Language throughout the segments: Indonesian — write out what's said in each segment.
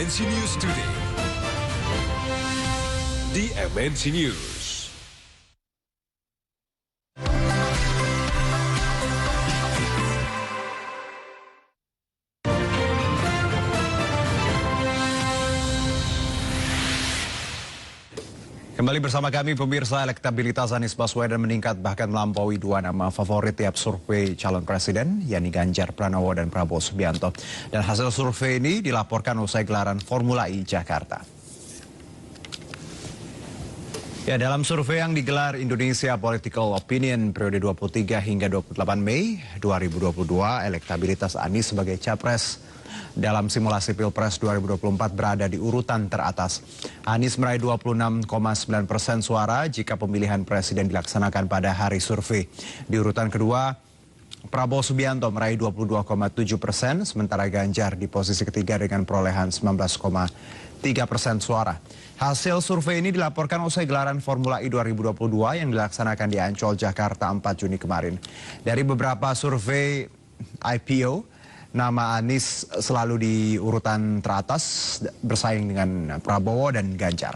MNC News Today. Di MNC News. Kembali bersama kami pemirsa, elektabilitas Anies Baswedan meningkat bahkan melampaui dua nama favorit tiap survei calon presiden, yakni Ganjar Pranowo dan Prabowo Subianto. Dan hasil survei ini dilaporkan usai gelaran Formula E Jakarta. Ya, dalam survei yang digelar Indonesia Political Opinion periode 23 hingga 28 Mei 2022, elektabilitas Anies sebagai capres dalam simulasi Pilpres 2024 berada di urutan teratas. Anies meraih 26,9% suara jika pemilihan presiden dilaksanakan pada hari survei. Di urutan kedua, Prabowo Subianto meraih 22,7%, sementara Ganjar di posisi ketiga dengan perolehan 19,3% suara. Hasil survei ini dilaporkan usai gelaran Formula E 2022 yang dilaksanakan di Ancol, Jakarta 4 Juni kemarin. Dari beberapa survei IPO, nama Anies selalu di urutan teratas bersaing dengan Prabowo dan Ganjar.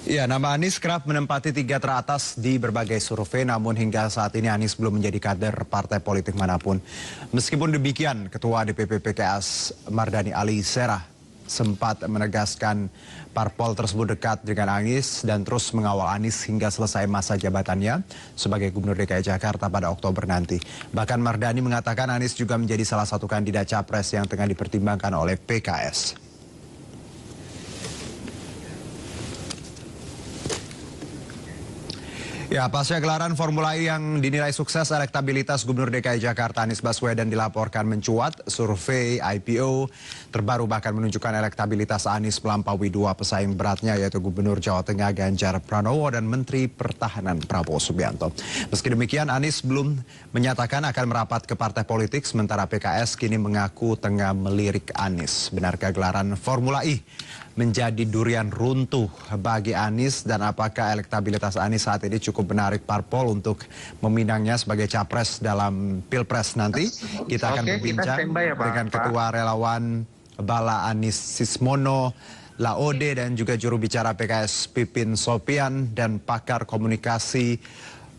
Ya, nama Anies kerap menempati tiga teratas di berbagai survei, namun hingga saat ini Anies belum menjadi kader partai politik manapun. Meskipun demikian, Ketua DPP PKS Mardani Alisera sempat menegaskan parpol tersebut dekat dengan Anies dan terus mengawal Anies hingga selesai masa jabatannya sebagai Gubernur DKI Jakarta pada Oktober nanti. Bahkan Mardani mengatakan Anies juga menjadi salah satu kandidat capres yang tengah dipertimbangkan oleh PKS. Ya, pasca gelaran Formula E yang dinilai sukses, elektabilitas Gubernur DKI Jakarta Anies Baswedan dilaporkan mencuat. Survei IPO terbaru bahkan menunjukkan elektabilitas Anies melampaui dua pesaing beratnya, yaitu Gubernur Jawa Tengah Ganjar Pranowo dan Menteri Pertahanan Prabowo Subianto. Meski demikian, Anies belum menyatakan akan merapat ke partai politik, sementara PKS kini mengaku tengah melirik Anies. Benarkah gelaran Formula E menjadi durian runtuh bagi Anies, dan apakah elektabilitas Anies saat ini cukup menarik parpol untuk meminangnya sebagai capres dalam Pilpres nanti? Kita akan berbincang dengan Ketua Relawan Bala Anies Sismono Laode dan juga juru bicara PKS Pipin Sopian dan pakar komunikasi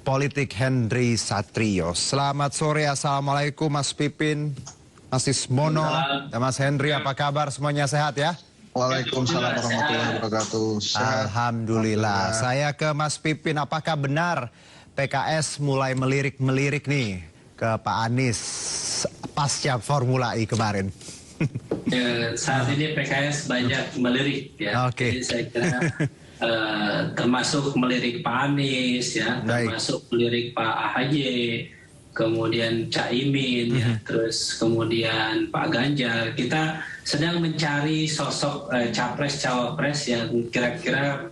politik Henry Satrio. Selamat sore, Assalamualaikum Mas Pipin, Mas Sismono, dan Mas Henry, apa kabar? Semuanya sehat ya? Waalaikumsalam warahmatullahi wabarakatuh. Alhamdulillah. Saya ke Mas Pipin, apakah benar PKS mulai melirik-melirik nih ke Pak Anies pasca Formula E kemarin? Ya, saat ini PKS banyak melirik ya. Oke. Jadi saya kira termasuk melirik Pak Anies ya, termasuk melirik Pak AHY, kemudian Caimin, ya, terus kemudian Pak Ganjar. Kita sedang mencari sosok capres-cawapres yang kira-kira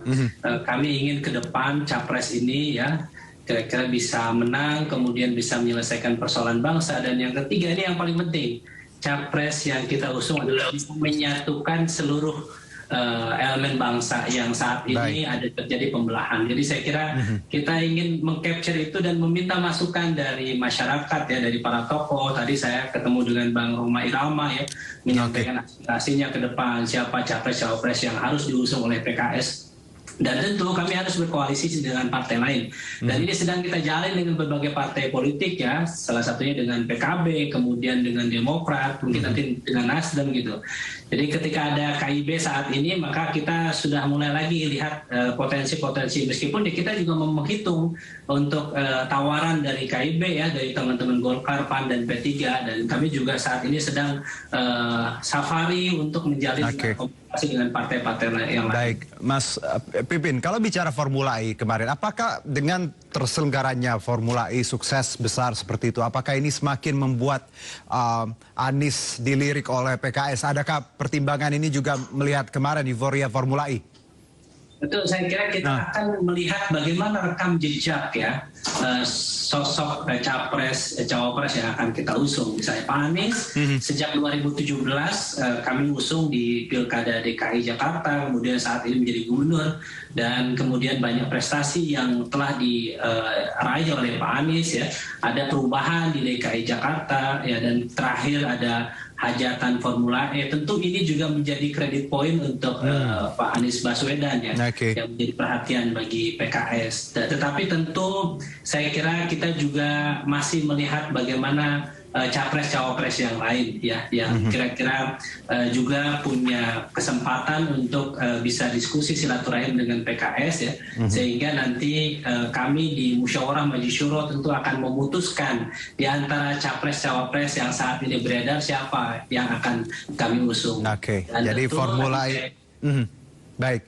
kami ingin ke depan capres ini ya kira-kira bisa menang, kemudian bisa menyelesaikan persoalan bangsa. Dan yang ketiga, ini yang paling penting, capres yang kita usung adalah bisa menyatukan seluruh elemen bangsa yang saat ini ada terjadi pembelahan. Jadi saya kira kita ingin mengcapture itu dan meminta masukan dari masyarakat ya, dari para tokoh. Tadi saya ketemu dengan Bang Roma Irama ya, menyampaikan aspirasinya ke depan siapa capres-cawapres yang harus diusung oleh PKS. Dan tentu kami harus berkoalisi dengan partai lain. Dan ini sedang kita jalin dengan berbagai partai politik ya. Salah satunya dengan PKB, kemudian dengan Demokrat, mungkin nanti dengan Nasdem gitu. Jadi ketika ada KIB saat ini, maka kita sudah mulai lagi lihat potensi-potensi. Meskipun kita juga menghitung untuk tawaran dari KIB ya, dari teman-teman Golkar, PAN, dan P3. Dan kami juga saat ini sedang safari untuk menjalin komunikasi dengan partai-partai yang lain. Baik, Mas Pipin, kalau bicara Formula E kemarin, apakah dengan terselenggaranya Formula E sukses besar seperti itu, apakah ini semakin membuat Anies dilirik oleh PKS? Adakah pertimbangan ini juga melihat kemarin euforia Formula E? Betul, saya kira kita akan melihat bagaimana rekam jejak ya sosok capres, cawapres yang akan kita usung. Misalnya Pak Anies, sejak 2017 kami usung di Pilkada DKI Jakarta, kemudian saat ini menjadi gubernur. dan kemudian banyak prestasi yang telah diraih oleh Pak Anies ya. Ada perubahan di DKI Jakarta ya, dan terakhir ada hajatan Formula E. Tentu ini juga menjadi kredit poin untuk Pak Anies Baswedan ya, yang menjadi perhatian bagi PKS. Tetapi tentu saya kira kita juga masih melihat bagaimana capres-cawapres yang lain ya, yang kira-kira juga punya kesempatan untuk bisa diskusi silaturahim dengan PKS ya, sehingga nanti kami di Musyawarah Majelis Syuro tentu akan memutuskan di antara capres-cawapres yang saat ini beredar siapa yang akan kami usung. Jadi Formula E, baik.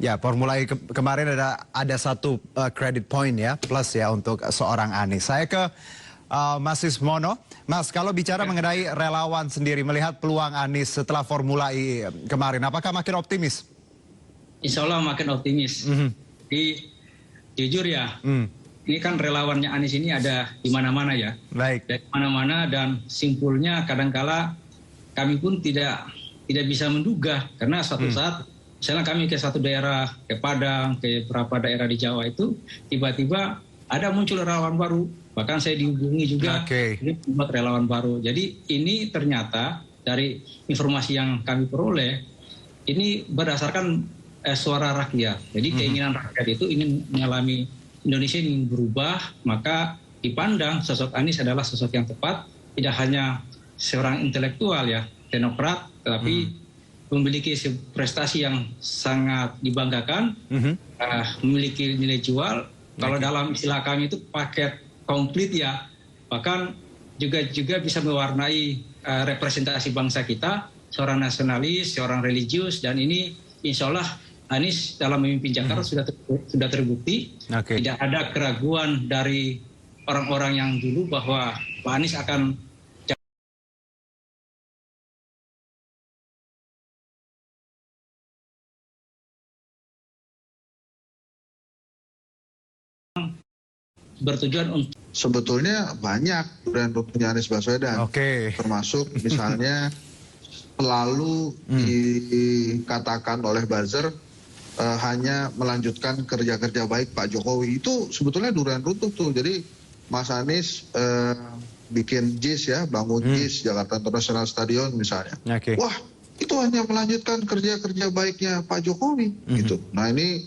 Ya, Formula E kemarin ada satu credit point ya, plus ya untuk seorang Anies. Saya ke Mas Ismono. Mas, kalau bicara mengenai relawan sendiri, melihat peluang Anies setelah Formula E kemarin, apakah makin optimis? Insya Allah makin optimis. Jujur ya, ini kan relawannya Anies ini ada di mana-mana ya. Baik. Di mana-mana, dan simpulnya kadangkala kami pun tidak bisa menduga, karena suatu saat misalnya kami ke satu daerah, ke Padang, ke beberapa daerah di Jawa itu, tiba-tiba ada muncul relawan baru. Bahkan saya dihubungi juga, ini buat relawan baru. Jadi ini ternyata dari informasi yang kami peroleh, ini berdasarkan suara rakyat. Jadi keinginan rakyat itu ingin mengalami Indonesia ingin berubah, maka dipandang sosok Anies adalah sosok yang tepat, tidak hanya seorang intelektual ya, teknokrat, tetapi memiliki prestasi yang sangat dibanggakan, memiliki nilai jual. Kalau dalam istilah kami itu paket komplit ya, bahkan juga bisa mewarnai representasi bangsa kita, seorang nasionalis, seorang religius, dan ini insya Allah Anies dalam memimpin Jakarta sudah terbukti. Tidak ada keraguan dari orang-orang yang dulu bahwa Pak Anies akan bertujuan untuk sebetulnya banyak brand punya Anies Baswedan, termasuk misalnya selalu dikatakan oleh buzzer hanya melanjutkan kerja-kerja baik Pak Jokowi. Itu sebetulnya durian runtuh tuh. Jadi Mas Anies bikin JIS ya, bangun JIS Jakarta International Stadium misalnya. Wah, itu hanya melanjutkan kerja-kerja baiknya Pak Jokowi gitu. Nah ini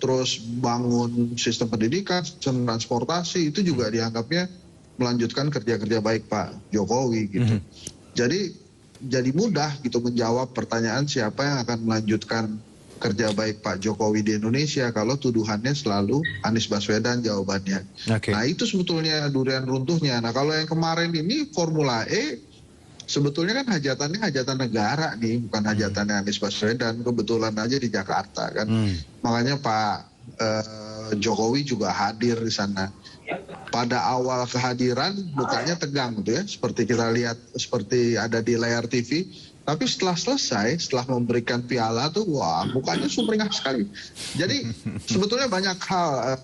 terus bangun sistem pendidikan, sistem transportasi, itu juga dianggapnya melanjutkan kerja-kerja baik Pak Jokowi gitu. Jadi mudah gitu menjawab pertanyaan siapa yang akan melanjutkan kerja baik Pak Jokowi di Indonesia kalau tuduhannya selalu Anies Baswedan jawabannya. Nah itu sebetulnya durian runtuhnya. Nah kalau yang kemarin ini Formula E, sebetulnya kan hajatannya hajatan negara nih, bukan hajatannya Anies Baswedan. Kebetulan aja di Jakarta kan. Makanya Pak Jokowi juga hadir di sana. Pada awal kehadiran mukanya tegang gitu ya, seperti kita lihat, seperti ada di layar TV. Tapi setelah selesai, setelah memberikan piala tuh, wah mukanya sumringah sekali. Jadi sebetulnya banyak hal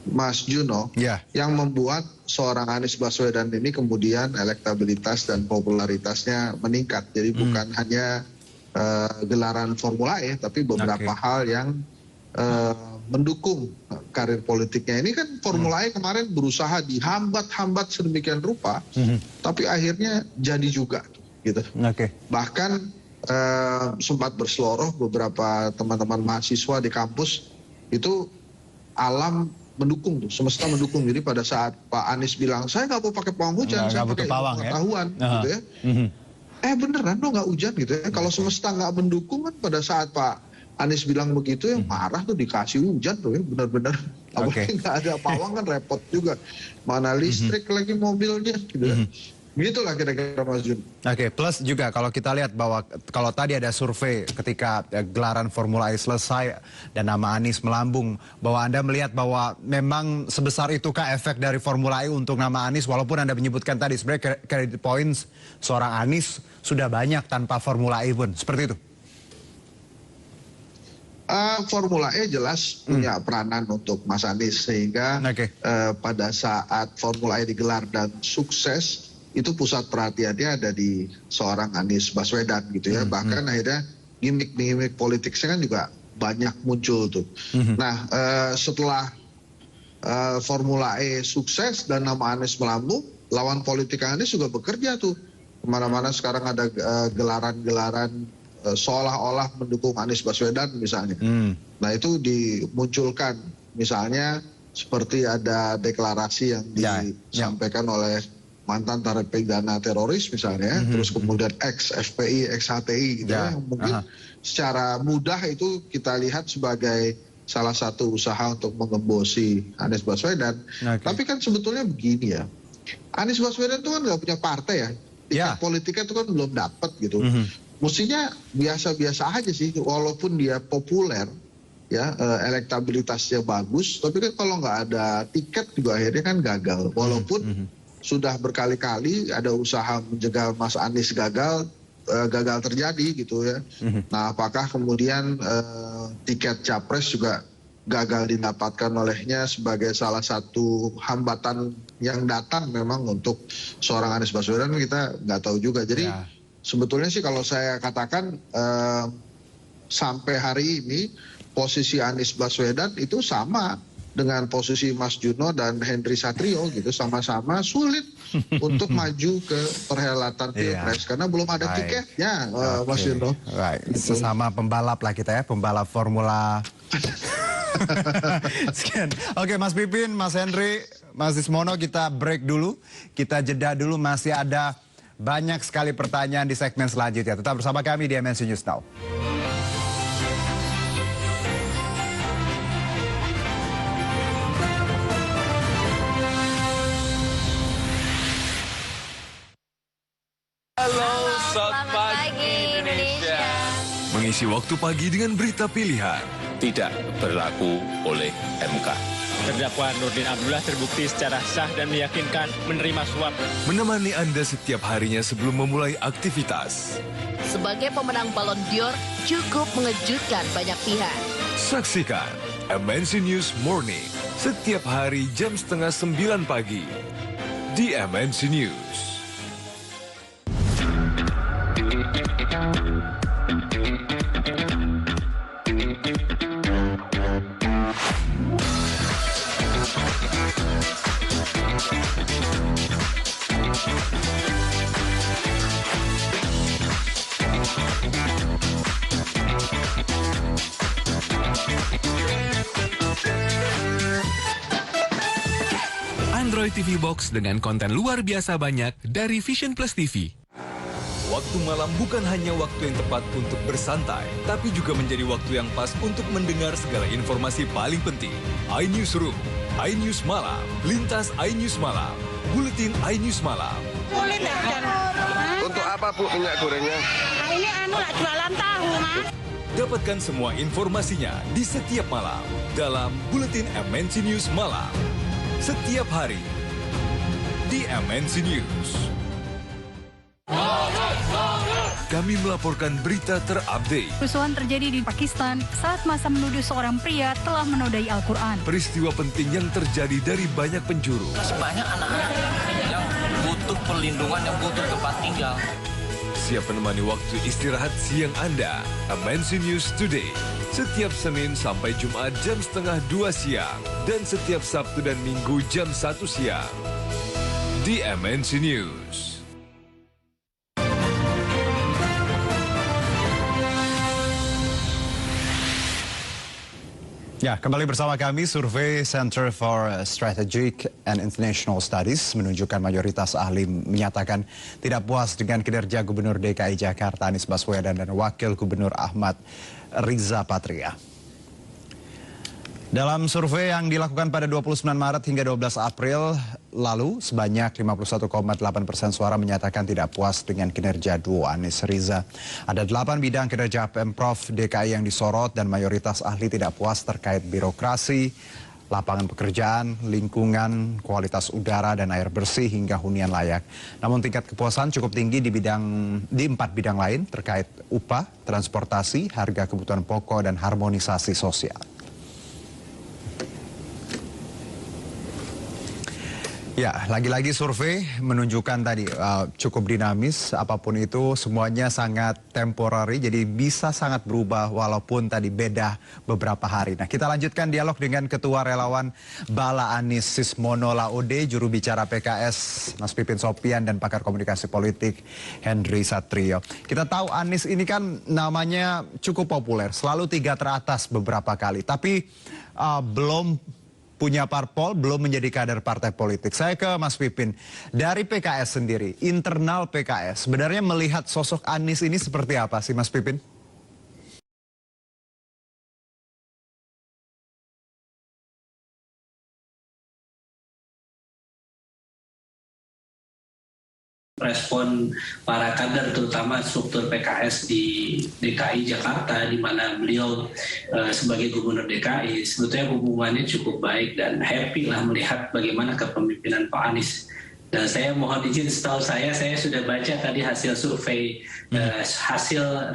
Mas Juno, yang membuat seorang Anies Baswedan ini kemudian elektabilitas dan popularitasnya meningkat. Jadi bukan hanya gelaran Formula E, tapi beberapa hal yang mendukung karir politiknya. Ini kan Formula E kemarin berusaha dihambat-hambat sedemikian rupa, tapi akhirnya jadi juga gitu. Bahkan sempat berseloroh beberapa teman-teman mahasiswa di kampus itu, alam mendukung tuh, semesta mendukung. Jadi pada saat Pak Anies bilang saya nggak mau pakai pawang hujan, saya pakai pengetahuan gitu ya. Beneran lo nggak hujan gitu ya. Kalau semesta nggak mendukung kan, pada saat Pak Anies bilang begitu yang marah tuh dikasih hujan tuh ya, benar-benar. Apalagi nggak ada pawang kan repot juga. Mana listrik lagi mobilnya gitu ya. Begitulah kira-kira Mas Jun. Plus juga kalau kita lihat bahwa kalau tadi ada survei ketika gelaran Formula E selesai dan nama Anies melambung, bahwa Anda melihat bahwa memang sebesar itukah efek dari Formula E untuk nama Anies, walaupun Anda menyebutkan tadi sebenarnya credit points seorang Anies sudah banyak tanpa Formula E pun, seperti itu? Formula E jelas punya peranan untuk Mas Anies, sehingga pada saat Formula E digelar dan sukses, itu pusat perhatiannya ada di seorang Anies Baswedan gitu ya. Bahkan akhirnya gimmick-gimmick politiknya kan juga banyak muncul tuh. Nah, setelah Formula E sukses dan nama Anies melambung, lawan politik Anies juga bekerja tuh. Kemana-mana sekarang ada gelaran-gelaran seolah-olah mendukung Anies Baswedan misalnya. Nah itu dimunculkan, misalnya seperti ada deklarasi yang disampaikan oleh mantan narapidana teroris misalnya, terus kemudian ex-FPI, ex-HTI gitu yang mungkin secara mudah itu kita lihat sebagai salah satu usaha untuk mengembosi Anies Baswedan. Tapi kan sebetulnya begini ya, Anies Baswedan itu kan nggak punya partai ya, tiket politiknya itu kan belum dapat gitu. Mestinya biasa-biasa aja sih, walaupun dia populer, ya elektabilitasnya bagus, tapi kan kalau nggak ada tiket juga akhirnya kan gagal. Walaupun sudah berkali-kali ada usaha menjegal Mas Anies gagal terjadi gitu ya. Nah, apakah kemudian tiket capres juga gagal didapatkan olehnya sebagai salah satu hambatan yang datang memang untuk seorang Anies Baswedan, kita nggak tahu juga. Jadi sebetulnya sih kalau saya katakan sampai hari ini posisi Anies Baswedan itu sama dengan posisi Mas Juno dan Henry Satrio gitu, sama-sama sulit untuk maju ke perhelatan Pilpres karena belum ada tiketnya, Mas Juno. Sesama pembalap lah kita ya, pembalap Formula. Sekian. Oke, Mas Pipin, Mas Henry, Mas Ismono, kita break dulu, kita jeda dulu, masih ada banyak sekali pertanyaan di segmen selanjutnya. Tetap bersama kami di MNC News Now. Halo, selamat pagi Indonesia. Mengisi waktu pagi dengan berita pilihan. Tidak berlaku oleh MK. Terdakwa Nurdin Abdullah terbukti secara sah dan meyakinkan menerima suap. Menemani Anda setiap harinya sebelum memulai aktivitas. Sebagai pemenang Ballon d'Or cukup mengejutkan banyak pihak. Saksikan MNC News Morning setiap hari jam 8:30 pagi di MNC News. Android TV Box dengan konten luar biasa banyak dari Vision Plus TV. Waktu malam bukan hanya waktu yang tepat untuk bersantai, tapi juga menjadi waktu yang pas untuk mendengar segala informasi paling penting. iNewsroom, iNews Malam, Lintas iNews Malam, Buletin iNews Malam. Untuk apa Bu minyak gorengnya? Ini jualan tahu, Mas. Dapatkan semua informasinya di setiap malam dalam Buletin MNC News Malam. Setiap hari di MNC News. Kami melaporkan berita terupdate. Kerusuhan terjadi di Pakistan saat massa menuduh seorang pria telah menodai Al-Quran. Peristiwa penting yang terjadi dari banyak penjuru. Banyak anak-anak yang butuh perlindungan, yang butuh tempat tinggal. Siap menemani waktu istirahat siang Anda. MNC News Today. Setiap Senin sampai Jumat jam 1:30 siang. Dan setiap Sabtu dan Minggu jam 1 siang. Di MNC News. Ya, kembali bersama kami. Survei Center for Strategic and International Studies menunjukkan mayoritas ahli menyatakan tidak puas dengan kinerja Gubernur DKI Jakarta Anies Baswedan dan Wakil Gubernur Ahmad Riza Patria. Dalam survei yang dilakukan pada 29 Maret hingga 12 April lalu, sebanyak 51,8% suara menyatakan tidak puas dengan kinerja duo Anies Riza. Ada 8 bidang kinerja Pemprov DKI yang disorot dan mayoritas ahli tidak puas terkait birokrasi, lapangan pekerjaan, lingkungan, kualitas udara dan air bersih hingga hunian layak. Namun tingkat kepuasan cukup tinggi di 4 bidang lain terkait upah, transportasi, harga kebutuhan pokok dan harmonisasi sosial. Ya, lagi-lagi survei menunjukkan tadi cukup dinamis, apapun itu semuanya sangat temporary, jadi bisa sangat berubah walaupun tadi beda beberapa hari. Nah, kita lanjutkan dialog dengan Ketua Relawan Bala Anies Sismono Laode, juru bicara PKS Mas Pipin Sopian dan pakar komunikasi politik Henry Satrio. Kita tahu Anies ini kan namanya cukup populer, selalu 3 teratas beberapa kali, tapi belum punya parpol, belum menjadi kader partai politik. Saya ke Mas Pipin, dari PKS sendiri, internal PKS, sebenarnya melihat sosok Anies ini seperti apa sih Mas Pipin? Respon para kader terutama struktur PKS di DKI Jakarta di mana beliau sebagai gubernur DKI sebetulnya hubungannya cukup baik dan happy lah melihat bagaimana kepemimpinan Pak Anies. Dan saya mohon izin, setahu saya sudah baca tadi hasil survei hasil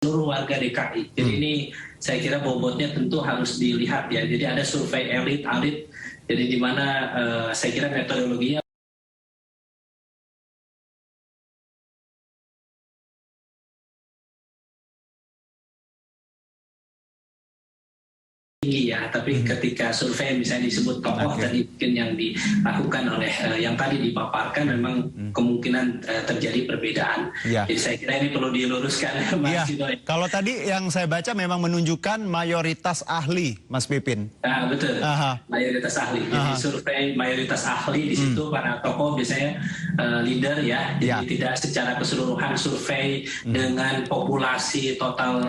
seluruh warga DKI. Jadi ini saya kira bobotnya tentu harus dilihat ya. Jadi ada survei elit. Jadi di mana saya kira metodologinya ya, tapi ketika survei misalnya disebut tokoh tadi mungkin yang dilakukan oleh yang tadi dipaparkan memang kemungkinan terjadi perbedaan. Jadi saya kira ini perlu diluruskan Mas Cino. Kalau tadi yang saya baca memang menunjukkan mayoritas ahli, Mas Pipin. Betul, mayoritas ahli. Jadi survei mayoritas ahli di situ para tokoh biasanya leader ya. Jadi tidak secara keseluruhan survei dengan populasi total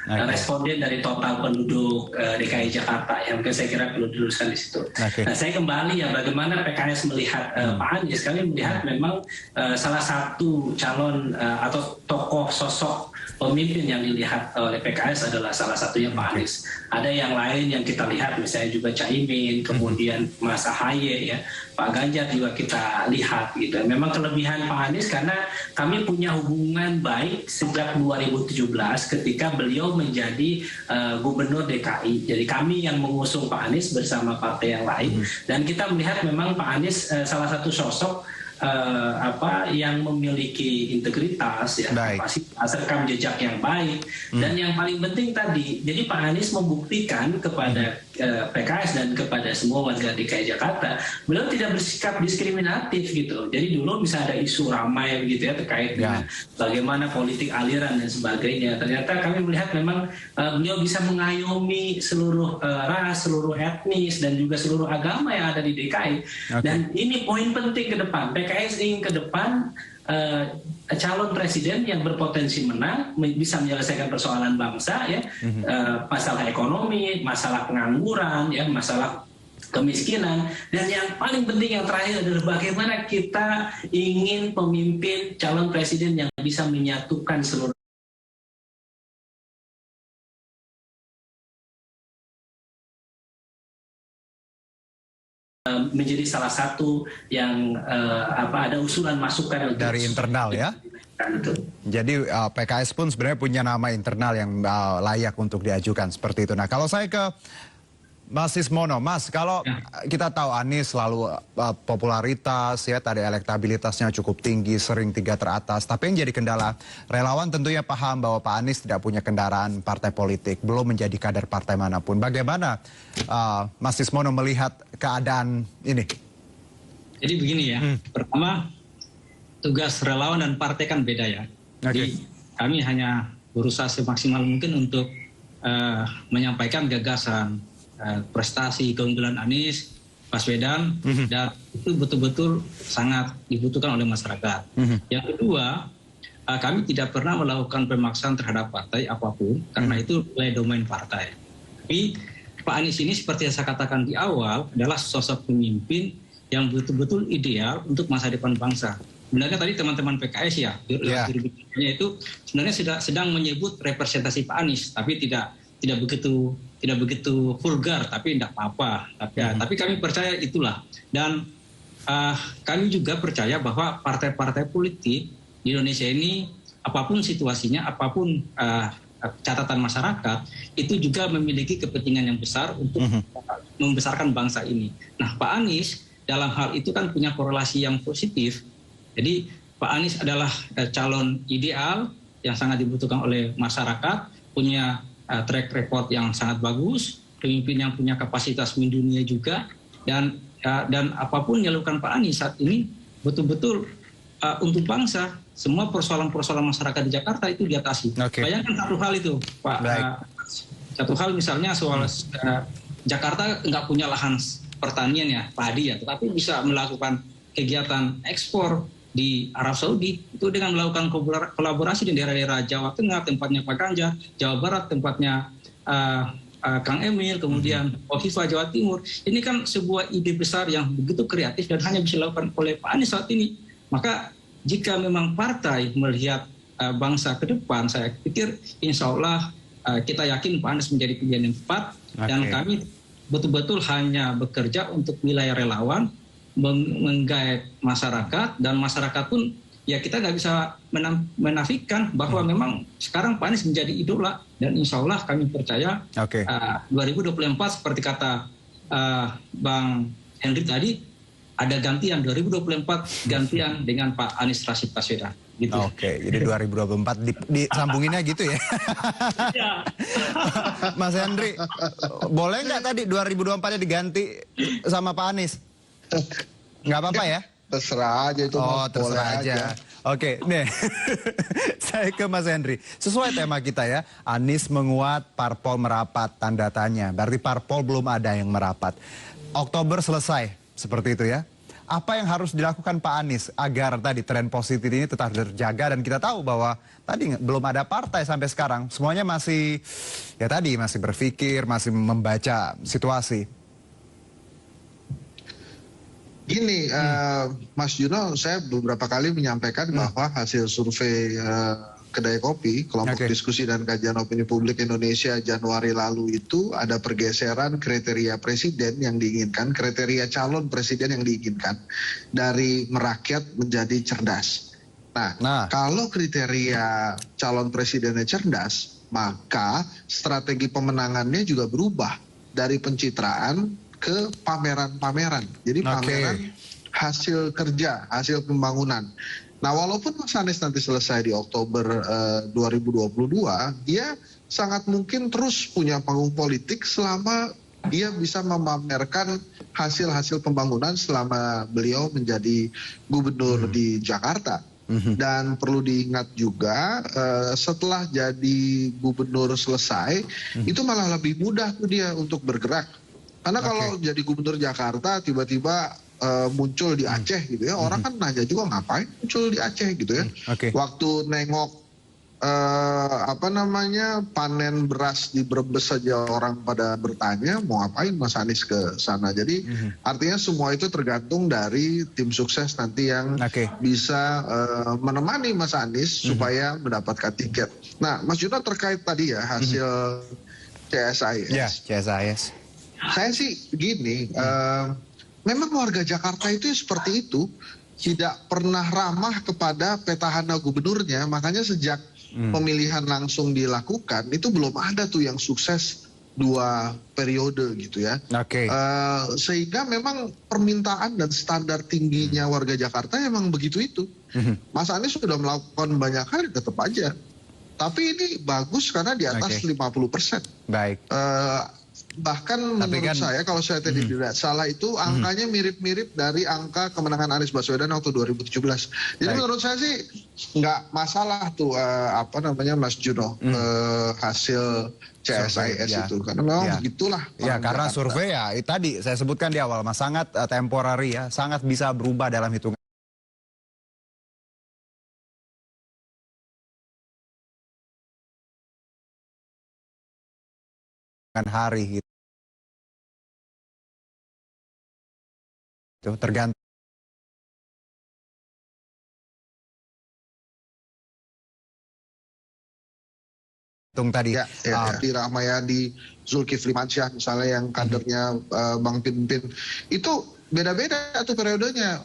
responden dari total penduduk DKI Jakarta yang mungkin saya kira perlu diluruskan di situ. Nah, saya kembali ya bagaimana PKS melihat Pak Anies. Kami melihat memang salah satu calon atau tokoh sosok pemimpin yang dilihat oleh PKS adalah salah satunya Pak Anies. Ada yang lain yang kita lihat misalnya juga Caimin, kemudian Mas Ahaye ya, Pak Ganjar juga kita lihat gitu. Memang kelebihan Pak Anies karena kami punya hubungan baik sejak 2017 ketika beliau menjadi gubernur DKI. Jadi kami yang mengusung Pak Anies bersama partai yang lain dan kita melihat memang Pak Anies salah satu sosok yang memiliki integritas ya, kapasitas rekam jejak yang baik dan yang paling penting tadi, jadi Pak Anies membuktikan kepada PKS dan kepada semua warga DKI Jakarta, beliau tidak bersikap diskriminatif gitu. Jadi dulu bisa ada isu ramai gitu ya terkait dengan bagaimana politik aliran dan sebagainya. Ternyata kami melihat memang beliau bisa mengayomi seluruh ras, seluruh etnis dan juga seluruh agama yang ada di DKI. Dan ini poin penting ke depan. PKS ingin ke depan calon presiden yang berpotensi menang, bisa menyelesaikan persoalan bangsa ya, masalah ekonomi, masalah pengangguran ya, masalah kemiskinan, dan yang paling penting yang terakhir adalah bagaimana kita ingin pemimpin calon presiden yang bisa menyatukan seluruh menjadi salah satu yang ada usulan masukan dari internal ya. Jadi PKS pun sebenarnya punya nama internal yang layak untuk diajukan seperti itu. Nah, kalau saya ke Mas Sismono, Mas, kalau kita tahu Anies selalu popularitas ya, tadi elektabilitasnya cukup tinggi, sering 3 teratas. Tapi yang jadi kendala, relawan tentunya paham bahwa Pak Anies tidak punya kendaraan partai politik, belum menjadi kader partai manapun. Bagaimana Mas Sismono melihat keadaan ini? Jadi begini ya, pertama tugas relawan dan partai kan beda ya. Jadi kami hanya berusaha semaksimal mungkin untuk menyampaikan gagasan, prestasi, keunggulan Anies Baswedan, dan itu betul-betul sangat dibutuhkan oleh masyarakat. Yang kedua, kami tidak pernah melakukan pemaksaan terhadap partai apapun, karena itu domain partai. Tapi Pak Anies ini seperti yang saya katakan di awal, adalah sosok pemimpin yang betul-betul ideal untuk masa depan bangsa. Sebenarnya tadi teman-teman PKS ya, itu sebenarnya sedang menyebut representasi Pak Anies, tapi tidak begitu vulgar, tapi tidak apa-apa. Tapi kami percaya itulah. Dan kami juga percaya bahwa partai-partai politik di Indonesia ini apapun situasinya, apapun catatan masyarakat, itu juga memiliki kepentingan yang besar untuk membesarkan bangsa ini. Nah, Pak Anies dalam hal itu kan punya korelasi yang positif. Jadi Pak Anies adalah calon ideal yang sangat dibutuhkan oleh masyarakat, punya track record yang sangat bagus, pemimpin yang punya kapasitas mendunia juga, dan apapun yang dilakukan Pak Anies saat ini betul-betul untuk bangsa. Semua persoalan-persoalan masyarakat di Jakarta itu diatasi. Bayangkan satu hal itu, Pak. Satu hal misalnya soal Jakarta nggak punya lahan pertanian ya, padi ya, tetapi bisa melakukan kegiatan ekspor di Arab Saudi itu dengan melakukan kolaborasi di daerah-daerah Jawa Tengah, tempatnya Pak Ganjar, Jawa Barat, tempatnya Kang Emil, kemudian Kofifa Jawa Timur. Ini kan sebuah ide besar yang begitu kreatif dan hanya bisa dilakukan oleh Pak Anies saat ini. Maka jika memang partai melihat bangsa ke depan, saya pikir insya Allah kita yakin Pak Anies menjadi pilihan yang tepat. Dan kami betul-betul hanya bekerja untuk wilayah relawan, menggait masyarakat, dan masyarakat pun ya kita nggak bisa menafikan bahwa memang sekarang Pak Anies menjadi idola, dan insya Allah kami percaya 2024 seperti kata Bang Henry tadi, ada gantian 2024 gantian dengan Pak Anies Rashid Baswedan. Gitu. Jadi 2024 disambunginnya gitu ya. Mas Henry, boleh nggak tadi 2024-nya diganti sama Pak Anies? Nggak apa-apa ya? Terserah aja itu. Terserah aja. Oke, nih saya ke Mas Henry. Sesuai tema kita ya, Anies menguat, parpol merapat, tanda tanya. Berarti parpol belum ada yang merapat. Oktober selesai, seperti itu ya. Apa yang harus dilakukan Pak Anies agar tadi tren positif ini tetap terjaga, dan kita tahu bahwa tadi belum ada partai sampai sekarang. Semuanya masih, ya tadi, masih berpikir, masih membaca situasi. Gini, Mas Juno, saya beberapa kali menyampaikan bahwa hasil survei Kedai Kopi, kelompok diskusi dan kajian opini publik Indonesia Januari lalu itu ada pergeseran kriteria presiden yang diinginkan, kriteria calon presiden yang diinginkan dari merakyat menjadi cerdas. Nah, kalau kriteria calon presidennya cerdas, maka strategi pemenangannya juga berubah dari pencitraan ke pameran-pameran. Jadi pameran hasil kerja, hasil pembangunan. Nah, walaupun Mas Anies nanti selesai di Oktober 2022, dia sangat mungkin terus punya panggung politik selama dia bisa memamerkan hasil-hasil pembangunan selama beliau menjadi gubernur di Jakarta. Dan perlu diingat juga setelah jadi gubernur selesai, itu malah lebih mudah tuh dia untuk bergerak. Karena kalau jadi gubernur Jakarta tiba-tiba muncul di Aceh gitu ya, orang kan nanya juga ngapain muncul di Aceh gitu ya. Waktu nengok panen beras di Brebes saja orang pada bertanya mau ngapain Mas Anies ke sana. Jadi artinya semua itu tergantung dari tim sukses nanti yang bisa menemani Mas Anies supaya mendapatkan tiket. Nah, Mas Juno terkait tadi ya hasil CSIS. Ya, CSIS. Saya sih gini, memang warga Jakarta itu seperti itu, tidak pernah ramah kepada petahana gubernurnya. Makanya sejak pemilihan langsung dilakukan, itu belum ada tuh yang sukses 2 periode gitu ya. Sehingga memang permintaan dan standar tingginya warga Jakarta emang begitu itu. Mas Anies sudah melakukan banyak hal, tetap aja. Tapi ini bagus karena di atas 50%. Baik. Bahkan menurut saya, kalau saya tadi tidak salah itu angkanya mirip-mirip dari angka kemenangan Anies Baswedan waktu 2017. Jadi menurut saya sih nggak masalah tuh Mas Juno hasil CSIS itu, karena memang begitulah. Ya, karena survei ya tadi saya sebutkan di awal, Mas, sangat temporary ya, sangat bisa berubah dalam hitungan hari gitu. Tergantung tadi di Rahmayadi, Zulkifli Mansyah misalnya yang kadernya Bang Pinpin itu beda-beda tuh periodenya.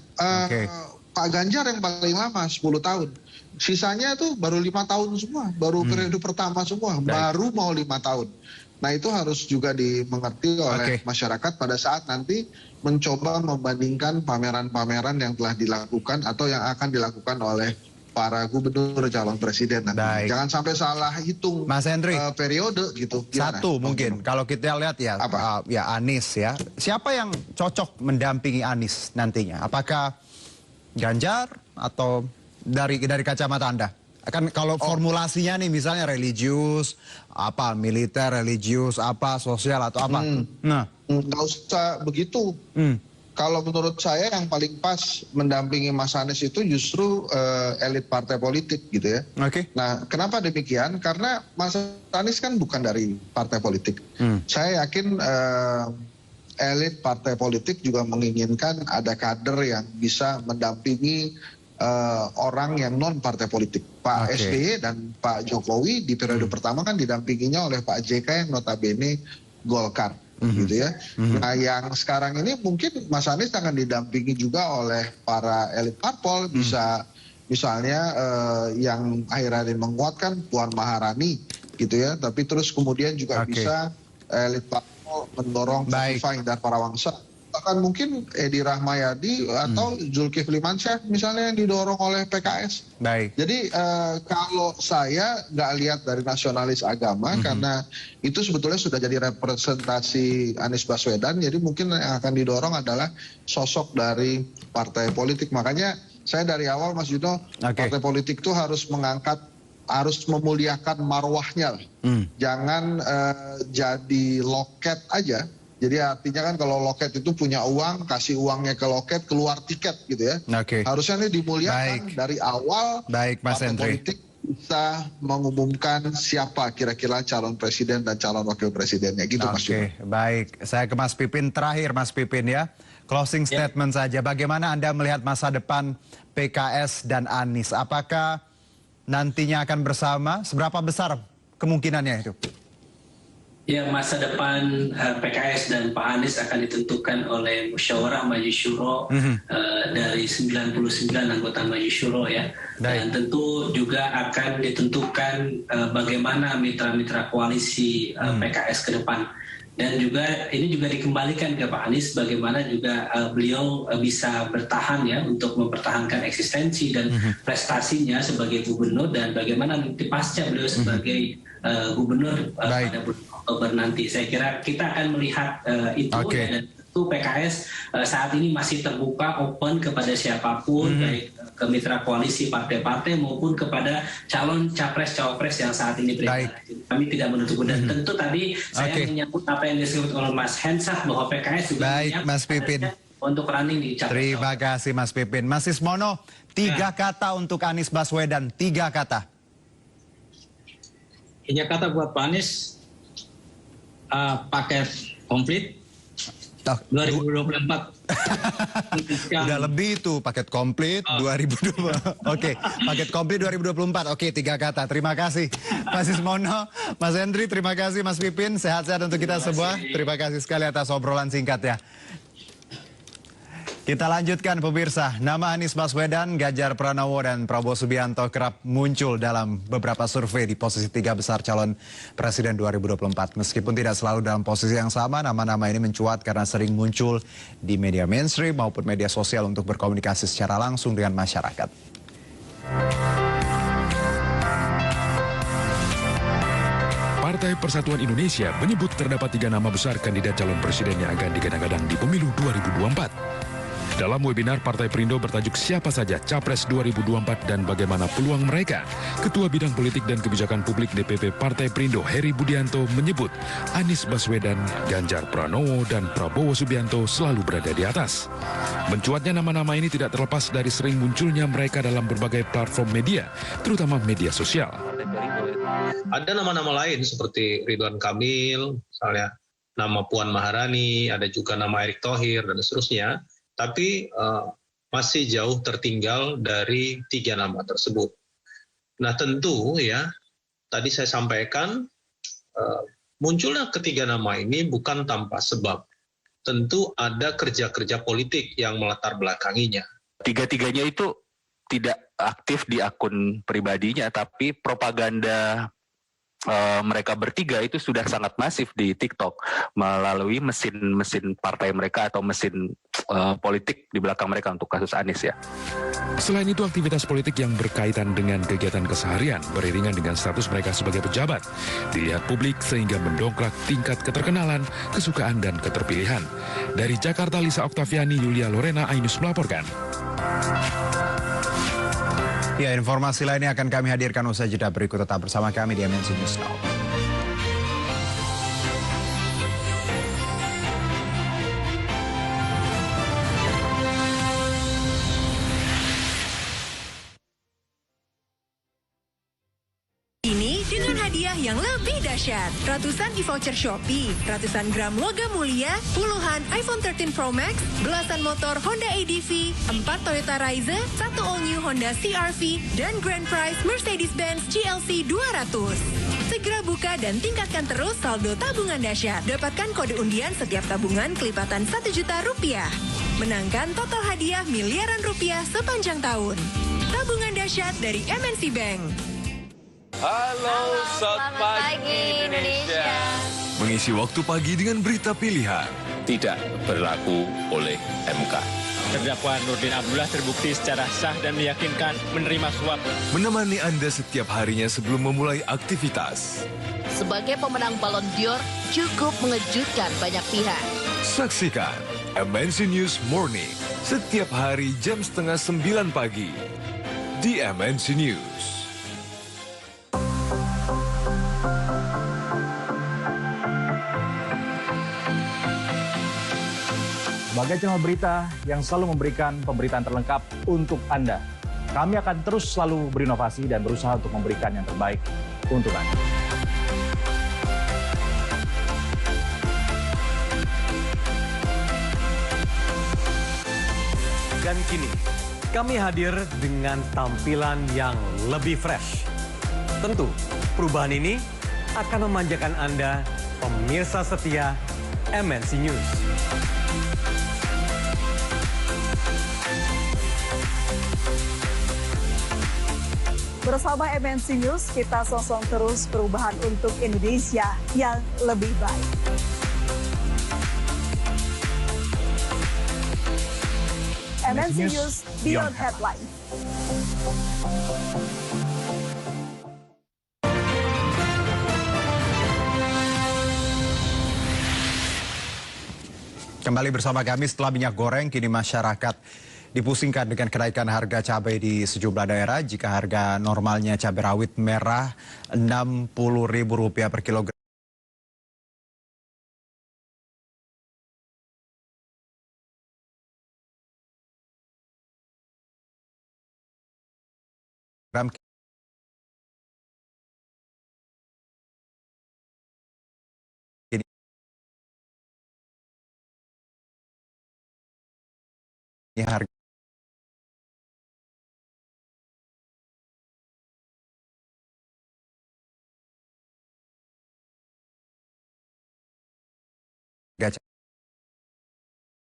Pak Ganjar yang paling lama 10 tahun. Sisanya itu baru 5 tahun semua, baru periode pertama semua, baru mau 5 tahun. Nah itu harus juga dimengerti oleh masyarakat pada saat nanti mencoba membandingkan pameran-pameran yang telah dilakukan atau yang akan dilakukan oleh para gubernur calon presiden nanti. Jangan sampai salah hitung Mas Henry, periode gitu. Gimana? Satu mungkin kalau kita lihat ya, ya Anies ya. Siapa yang cocok mendampingi Anies nantinya? Apakah Ganjar atau dari kacamata Anda? Kan kalau formulasinya nih misalnya religius, apa militer, religius, apa sosial atau apa? Nah, nggak usah begitu. Kalau menurut saya yang paling pas mendampingi Mas Anies itu justru elit partai politik gitu ya. Nah, kenapa demikian? Karena Mas Anies kan bukan dari partai politik. Saya yakin elit partai politik juga menginginkan ada kader yang bisa mendampingi orang yang non partai politik. Pak SBY dan Pak Jokowi di periode pertama kan didampinginya oleh Pak JK yang notabene Golkar. Gitu ya. Nah yang sekarang ini mungkin Mas Anies akan didampingi juga oleh para elit parpol, bisa misalnya yang akhir-akhir ini menguatkan Puan Maharani gitu ya, tapi terus kemudian juga bisa elit parpol mendorong Kofifa Indar Parawangsa. Bahkan mungkin Edi Rahmayadi atau Zulkifli Mansyah misalnya yang didorong oleh PKS. Jadi kalau saya nggak lihat dari nasionalis agama karena itu sebetulnya sudah jadi representasi Anies Baswedan. Jadi mungkin yang akan didorong adalah sosok dari partai politik. Makanya saya dari awal Mas Juno, partai politik itu harus mengangkat, harus memuliakan marwahnya. Jangan jadi loket aja. Jadi artinya kan kalau loket itu punya uang, kasih uangnya ke loket, keluar tiket gitu ya. Harusnya ini dimuliakan dari awal. Partai politik bisa mengumumkan siapa kira-kira calon presiden dan calon wakil presidennya gitu Mas Juno. Baik. Saya ke Mas Pipin terakhir Mas Pipin ya. Closing statement saja. Bagaimana Anda melihat masa depan PKS dan Anies? Apakah nantinya akan bersama? Seberapa besar kemungkinannya itu? Ya, masa depan PKS dan Pak Anies akan ditentukan oleh Musyawarah Majelis Syuro dari 99 anggota Majelis Syuro ya. Dan tentu juga akan ditentukan bagaimana mitra-mitra koalisi PKS ke depan. Dan juga ini juga dikembalikan ke Pak Anies bagaimana juga beliau bisa bertahan ya untuk mempertahankan eksistensi dan prestasinya sebagai gubernur dan bagaimana nanti pasca beliau sebagai gubernur pada bulan Oktober nanti. Saya kira kita akan melihat itu ya, dan tentu PKS saat ini masih terbuka, open kepada siapapun, baik ke mitra koalisi partai-partai maupun kepada calon capres-cawapres yang saat ini beredar. Kami tidak menutup dan tentu tadi saya menyambut apa yang disebut oleh Mas Hensat bahwa PKS juga Mas Pipin untuk running di capres. Terima kasih Mas Pipin. Mas Ismono, 3 kata untuk Anies Baswedan, 3 kata. 3 kata buat Pak Anies, paket komplit 2024. Udah lebih tuh paket komplit 2024. Paket komplit 2024. 3 kata. Terima kasih Mas Ismono, Mas Hendri, terima kasih Mas Pipin. Sehat-sehat untuk kita semua. Terima kasih sekali atas obrolan singkat ya. Kita lanjutkan pemirsa, nama Anies Baswedan, Ganjar Pranowo, dan Prabowo Subianto kerap muncul dalam beberapa survei di posisi 3 besar calon presiden 2024. Meskipun tidak selalu dalam posisi yang sama, nama-nama ini mencuat karena sering muncul di media mainstream maupun media sosial untuk berkomunikasi secara langsung dengan masyarakat. Partai Persatuan Indonesia menyebut terdapat 3 nama besar kandidat calon presiden yang akan digadang-gadang di pemilu 2024. Dalam webinar Partai Perindo bertajuk Siapa Saja Capres 2024 dan Bagaimana Peluang Mereka, Ketua Bidang Politik dan Kebijakan Publik DPP Partai Perindo Heri Budianto menyebut Anies Baswedan, Ganjar Pranowo, dan Prabowo Subianto selalu berada di atas. Mencuatnya nama-nama ini tidak terlepas dari sering munculnya mereka dalam berbagai platform media, terutama media sosial. Ada nama-nama lain seperti Ridwan Kamil, misalnya nama Puan Maharani, ada juga nama Erick Thohir, dan seterusnya. Tapi masih jauh tertinggal dari 3 nama tersebut. Nah tentu ya, tadi saya sampaikan, munculnya ketiga nama ini bukan tanpa sebab. Tentu ada kerja-kerja politik yang melatar belakanginya. Tiga-tiganya itu tidak aktif di akun pribadinya, tapi propaganda mereka bertiga itu sudah sangat masif di TikTok melalui mesin partai mereka atau mesin politik di belakang mereka untuk kasus Anies ya. Selain itu, aktivitas politik yang berkaitan dengan kegiatan keseharian beriringan dengan status mereka sebagai pejabat dilihat publik sehingga mendongkrak tingkat keterkenalan, kesukaan, dan keterpilihan. Dari Jakarta, Lisa Oktaviani, Yulia Lorena, Ainus melaporkan. Ya, informasi lainnya akan kami hadirkan usai jeda berikut. Tetap bersama kami di MNC News Now. Ini dengan hadiah yang lebih dahsyat. Ratusan e-voucher Shopee, ratusan gram logam mulia, puluhan iPhone 13 Pro Max, belasan motor Honda ADV, 4 Toyota Raiza, 1 all-new Honda CR-V, dan grand prize Mercedes-Benz GLC 200. Segera buka dan tingkatkan terus saldo tabungan dahsyat. Dapatkan kode undian setiap tabungan kelipatan Rp1 juta. Menangkan total hadiah miliaran rupiah sepanjang tahun. Tabungan dahsyat dari MNC Bank. Halo, selamat pagi Indonesia. Mengisi waktu pagi dengan berita pilihan. Tidak berlaku oleh MK. Terdakwa Nurdin Abdullah terbukti secara sah dan meyakinkan menerima suap. Menemani Anda setiap harinya sebelum memulai aktivitas. Sebagai pemenang Ballon d'Or, cukup mengejutkan banyak pihak. Saksikan MNC News Morning setiap hari jam 8:30 pagi di MNC News. Sebagai channel berita yang selalu memberikan pemberitaan terlengkap untuk Anda, kami akan terus selalu berinovasi dan berusaha untuk memberikan yang terbaik untuk Anda. Dan kini, kami hadir dengan tampilan yang lebih fresh. Tentu, perubahan ini akan memanjakan Anda, pemirsa setia MNC News. Bersama MNC News, kita sosong terus perubahan untuk Indonesia yang lebih baik. MNC News Beyond Headline. Kembali bersama kami setelah minyak goreng, kini masyarakat dipusingkan dengan kenaikan harga cabai di sejumlah daerah. Jika harga normalnya cabai rawit merah Rp60.000 per kilogram. Ini harga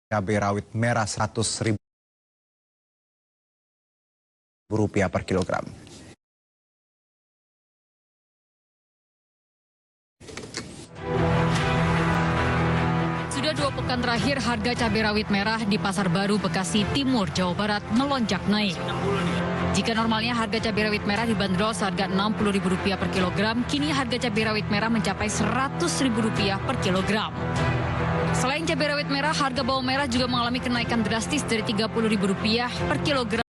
cabai rawit merah Rp100.000 per kilogram. Sudah 2 pekan terakhir harga cabai rawit merah di Pasar Baru, Bekasi Timur, Jawa Barat melonjak naik. Jika normalnya harga cabai rawit merah dibanderol seharga Rp60.000 per kilogram, kini harga cabai rawit merah mencapai Rp100.000 per kilogram. Selain cabai rawit merah, harga bawang merah juga mengalami kenaikan drastis dari Rp30.000 per kilogram.